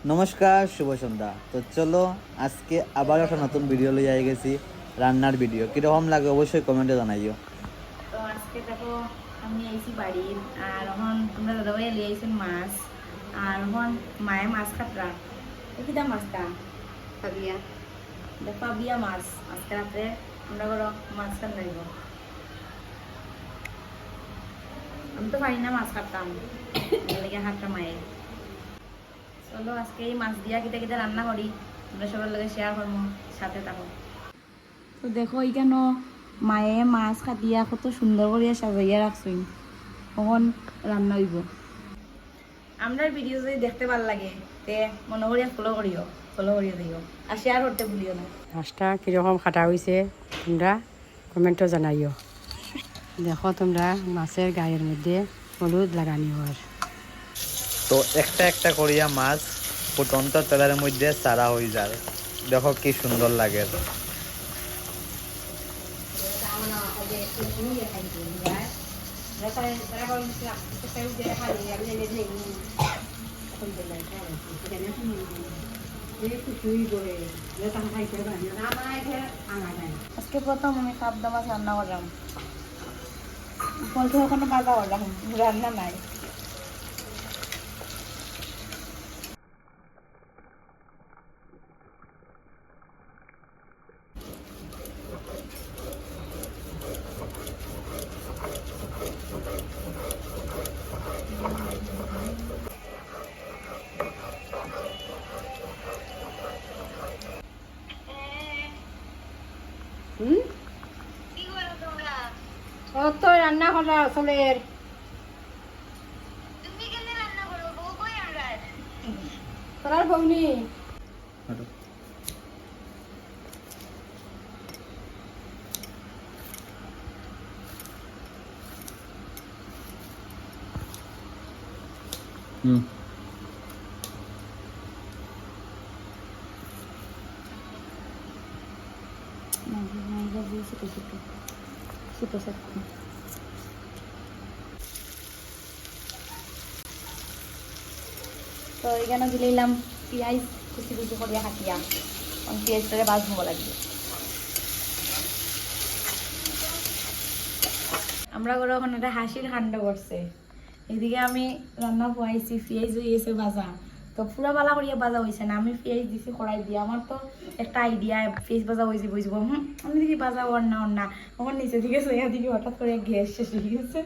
নমস্কার, শুভ সন্ধ্যা। তো চলো আজকে আবার একটা নতুন ভিডিও লই আই গেছি, রান্নার ভিডিও। কীরকম লাগে অবশ্যই কমেন্টে জানাইও। তো আজকে দেখো আমি আইছি বাড়ি আর এখন তোমরা দাদাভাই লিয়ে আইছেন মাছ আর এখন মায়ে মাছ কাটরা কিটা মাছটা পাবিয়া দেখো বিয়া মাছ আজকে রাত্রে আমরা করো মাছ কাট লাগব। আমি তো পারি না মাছ কাটতাম লেগে হাতটা মায়ে। চলো আজকে এই মাছ দিয়া কিটা কিটা রান্না করি তোমরা সবার লগে শেয়ার করবো, সাথে থাকো। তো দেখো এইখানে মায়ে মাছ কাটিয়া কত সুন্দর করে সাজাইয়া রাখছই, কখন রান্না হইব। আমরা ভিডিও যদি দেখতে ভালো লাগে তে মনে করিয়া ফলো করিয়া দিও আর শেয়ার করতে ভুলিও না। মাছটা কীরকম কাটা হয়েছে তোমরা কমেন্টও জানাইও। দেখো তোমরা মাছের গায়ের মধ্যে হলুদ লাগানি হয়। তো একটা একটা করিয়া মাছ ফুটন্ত তেলের মধ্যে সারা হয়ে যায়। দেখো কি সুন্দর লাগে। আজকে প্রথম আমি পাবদা মাছ রান্না করলাম, বলতে ওখানে বাজা করলাম, রান্না নাই। তো রান্না করা আসলের তোরার বউনি হুম তো এখানে দিলাম পেঁয়াজ কুচি কুচি করিয়া কাটিয়া, পেঁয়াজটারে ভাজবো লাগবে। আমরা করে ওখানে একটা হাসির কাণ্ড করছে, এদিকে আমি রান্না পোয়াইছি, পেঁয়াজ হয়েছে ভাজা, তো পুরা বালা করিয়া ভাজা হয়েছে না, আমি পেঁয়াজ দিছি কড়াই দিয়ে। আমার তো একটা আইডিয়া পেঁয়াজ ভাজা হয়েছে বুঝবো, আমি দেখি ভাজা ওর না ওখান নিচে দিকে সোয়া দিকে হঠাৎ করে গ্যাস শেষ হয়ে গেছে।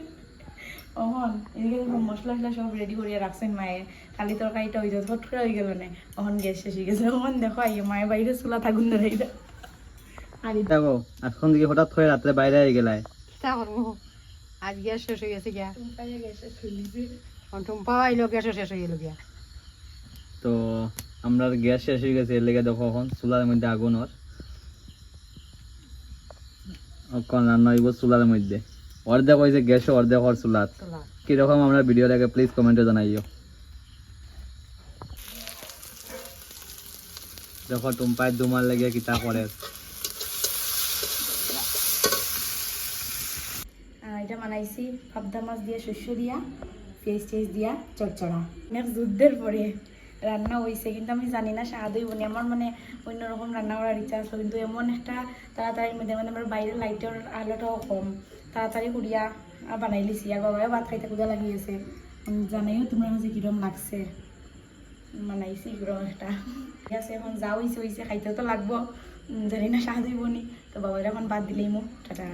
ওহন এদিকে মশলা টসলা সব রেডি করিয়া রাখছেন মায়ে, খালি তরকারিটা হয়ে যাচ্ছে, ফট করে হয়ে গেল না, ওখান গ্যাস শেষ হয়ে গেছে। ওখান দেখো আইয়ে মায়ের বাইরে চুলা থাকুন না এইটা আর দেখো এখন দিকে হঠাৎ করে রাত্রে বাইরে হয়ে গেলায়। আজ গ্যাস শেষ হয়ে গেছে গিয়া গ্যাস শেষ হয়ে গেছে। টুম্পা আইলো গ্যাসও শেষ হয়ে গেল গিয়া। তো আমরা গ্যাস শেষ হয়ে গেছে, এর লেগে দেখো এখন চুলার মধ্যে আগুন ওর এখন রান্না হইব চুলার মধ্যে। অর্ধেক হয়েছে গ্যাসও, অর্ধেক ওর চুলাত। কিরকম আমরা ভিডিও লাগে প্লিজ কমেন্টে জানাইও। দেখো টুম্পায় দুমার লেগে কিতা করে। এটা বানাইছি পাবদা মাছ দিয়ে, শস্য দিয়া, পেঁয়াজ টেজ দিয়া চড়চড়া। অনেক যুদ্ধের পরে রান্না হয়েছে, কিন্তু আমি জানি না স্বাদ হইব না। আমার মানে অন্যরকম রান্না করার ইচ্ছা আসলো, কিন্তু এমন একটা তাড়াতাড়ির মধ্যে মানে আমার বাইরের লাইটের আলোটাও কম, তাড়াতাড়ি করিয়া বানাই লিছি। আর বাবাও ভাত খাইতে কুদা লাগিয়েছে, জানাইও তোমরা কাছে কিরম লাগছে। বানাইছি কিরম একটা, ঠিক আছে। এখন যা হয়েছে হয়েছে, খাইতে তো লাগবো, জানি না স্বাদ হইব নি। তো বাবার এখন বাদ দিলেই মো টাটা।